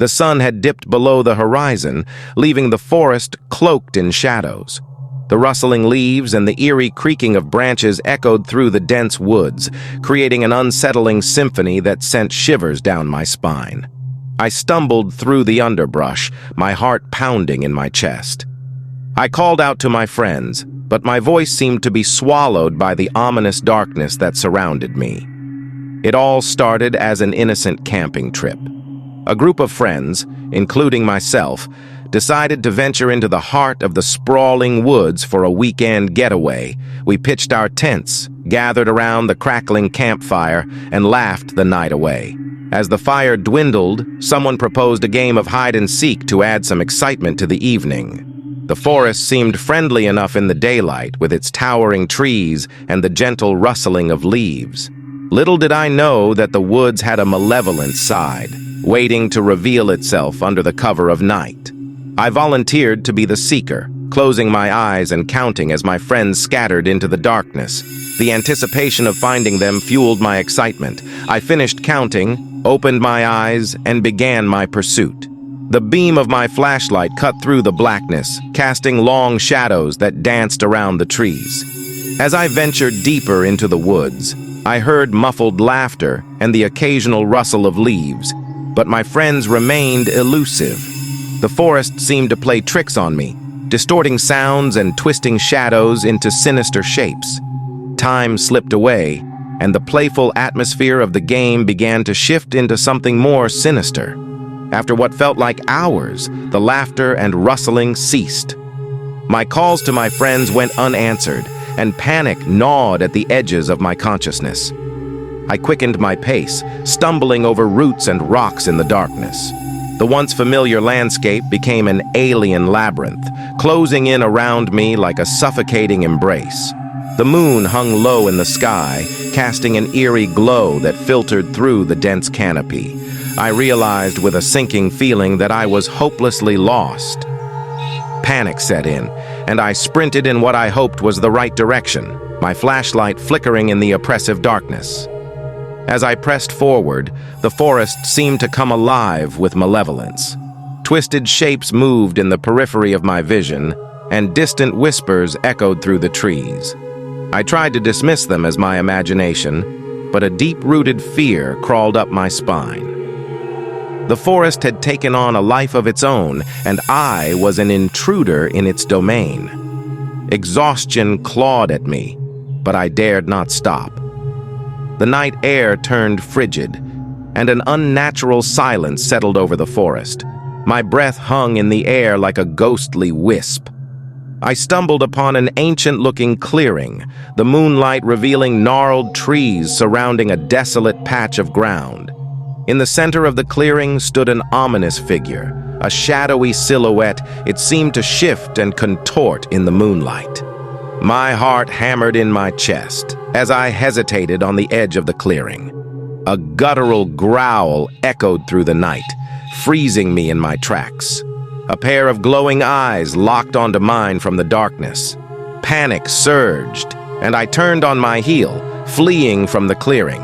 The sun had dipped below the horizon, leaving the forest cloaked in shadows. The rustling leaves and the eerie creaking of branches echoed through the dense woods, creating an unsettling symphony that sent shivers down my spine. I stumbled through the underbrush, my heart pounding in my chest. I called out to my friends, but my voice seemed to be swallowed by the ominous darkness that surrounded me. It all started as an innocent camping trip. A group of friends, including myself, decided to venture into the heart of the sprawling woods for a weekend getaway. We pitched our tents, gathered around the crackling campfire, and laughed the night away. As the fire dwindled, someone proposed a game of hide-and-seek to add some excitement to the evening. The forest seemed friendly enough in the daylight, with its towering trees and the gentle rustling of leaves. Little did I know that the woods had a malevolent side, waiting to reveal itself under the cover of night. I volunteered to be the seeker, closing my eyes and counting as my friends scattered into the darkness. The anticipation of finding them fueled my excitement. I finished counting, opened my eyes, and began my pursuit. The beam of my flashlight cut through the blackness, casting long shadows that danced around the trees. As I ventured deeper into the woods, I heard muffled laughter and the occasional rustle of leaves, but my friends remained elusive. The forest seemed to play tricks on me, distorting sounds and twisting shadows into sinister shapes. Time slipped away, and the playful atmosphere of the game began to shift into something more sinister. After what felt like hours, the laughter and rustling ceased. My calls to my friends went unanswered, and panic gnawed at the edges of my consciousness. I quickened my pace, stumbling over roots and rocks in the darkness. The once familiar landscape became an alien labyrinth, closing in around me like a suffocating embrace. The moon hung low in the sky, casting an eerie glow that filtered through the dense canopy. I realized with a sinking feeling that I was hopelessly lost. Panic set in, and I sprinted in what I hoped was the right direction, my flashlight flickering in the oppressive darkness. As I pressed forward, the forest seemed to come alive with malevolence. Twisted shapes moved in the periphery of my vision, and distant whispers echoed through the trees. I tried to dismiss them as my imagination, but a deep-rooted fear crawled up my spine. The forest had taken on a life of its own, and I was an intruder in its domain. Exhaustion clawed at me, but I dared not stop. The night air turned frigid, and an unnatural silence settled over the forest. My breath hung in the air like a ghostly wisp. I stumbled upon an ancient-looking clearing, the moonlight revealing gnarled trees surrounding a desolate patch of ground. In the center of the clearing stood an ominous figure, a shadowy silhouette. It seemed to shift and contort in the moonlight. My heart hammered in my chest as I hesitated on the edge of the clearing. A guttural growl echoed through the night, freezing me in my tracks. A pair of glowing eyes locked onto mine from the darkness. Panic surged, and I turned on my heel, fleeing from the clearing.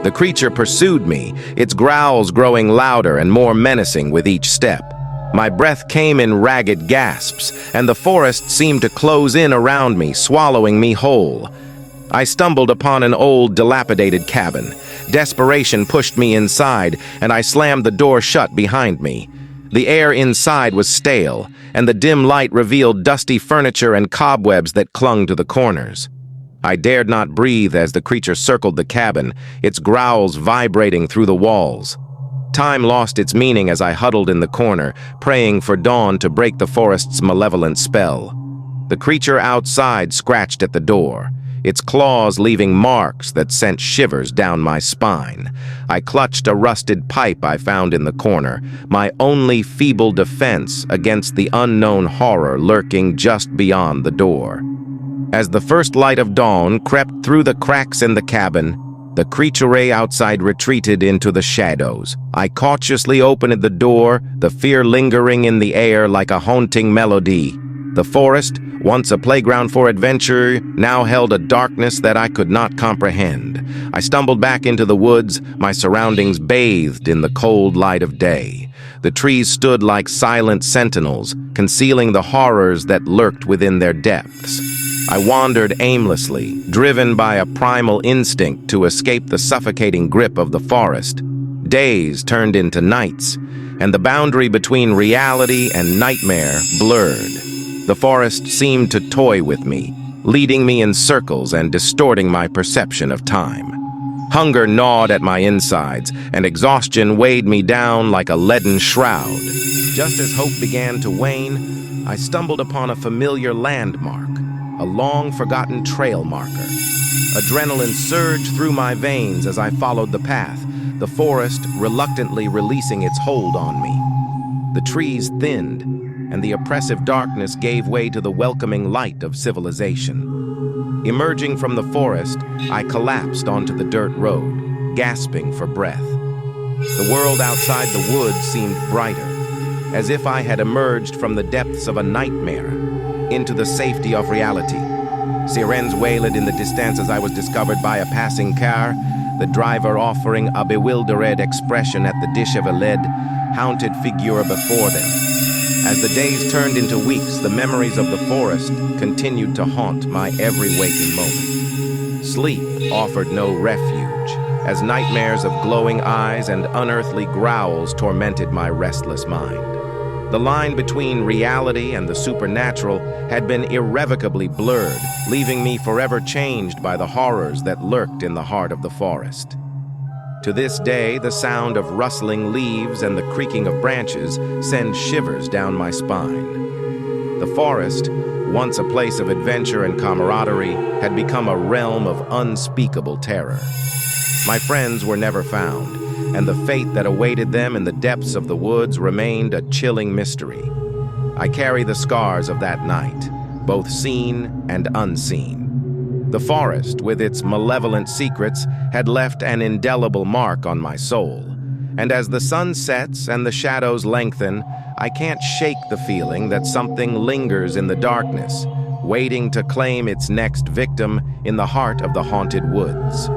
The creature pursued me, its growls growing louder and more menacing with each step. My breath came in ragged gasps, and the forest seemed to close in around me, swallowing me whole. I stumbled upon an old, dilapidated cabin. Desperation pushed me inside, and I slammed the door shut behind me. The air inside was stale, and the dim light revealed dusty furniture and cobwebs that clung to the corners. I dared not breathe as the creature circled the cabin, its growls vibrating through the walls. Time lost its meaning as I huddled in the corner, praying for dawn to break the forest's malevolent spell. The creature outside scratched at the door, its claws leaving marks that sent shivers down my spine. I clutched a rusted pipe I found in the corner, my only feeble defense against the unknown horror lurking just beyond the door. As the first light of dawn crept through the cracks in the cabin, the creature outside retreated into the shadows. I cautiously opened the door, the fear lingering in the air like a haunting melody. The forest, once a playground for adventure, now held a darkness that I could not comprehend. I stumbled back into the woods, my surroundings bathed in the cold light of day. The trees stood like silent sentinels, concealing the horrors that lurked within their depths. I wandered aimlessly, driven by a primal instinct to escape the suffocating grip of the forest. Days turned into nights, and the boundary between reality and nightmare blurred. The forest seemed to toy with me, leading me in circles and distorting my perception of time. Hunger gnawed at my insides, and exhaustion weighed me down like a leaden shroud. Just as hope began to wane, I stumbled upon a familiar landmark, a long-forgotten trail marker. Adrenaline surged through my veins as I followed the path, the forest reluctantly releasing its hold on me. The trees thinned, and the oppressive darkness gave way to the welcoming light of civilization. Emerging from the forest, I collapsed onto the dirt road, gasping for breath. The world outside the woods seemed brighter, as if I had emerged from the depths of a nightmare into the safety of reality. Sirens wailed in the distance as I was discovered by a passing car, the driver offering a bewildered expression at the disheveled, haunted figure before them. As the days turned into weeks, the memories of the forest continued to haunt my every waking moment. Sleep offered no refuge, as nightmares of glowing eyes and unearthly growls tormented my restless mind. The line between reality and the supernatural had been irrevocably blurred, leaving me forever changed by the horrors that lurked in the heart of the forest. To this day, the sound of rustling leaves and the creaking of branches send shivers down my spine. The forest, once a place of adventure and camaraderie, had become a realm of unspeakable terror. My friends were never found, and the fate that awaited them in the depths of the woods remained a chilling mystery. I carry the scars of that night, both seen and unseen. The forest, with its malevolent secrets, had left an indelible mark on my soul. And as the sun sets and the shadows lengthen, I can't shake the feeling that something lingers in the darkness, waiting to claim its next victim in the heart of the haunted woods.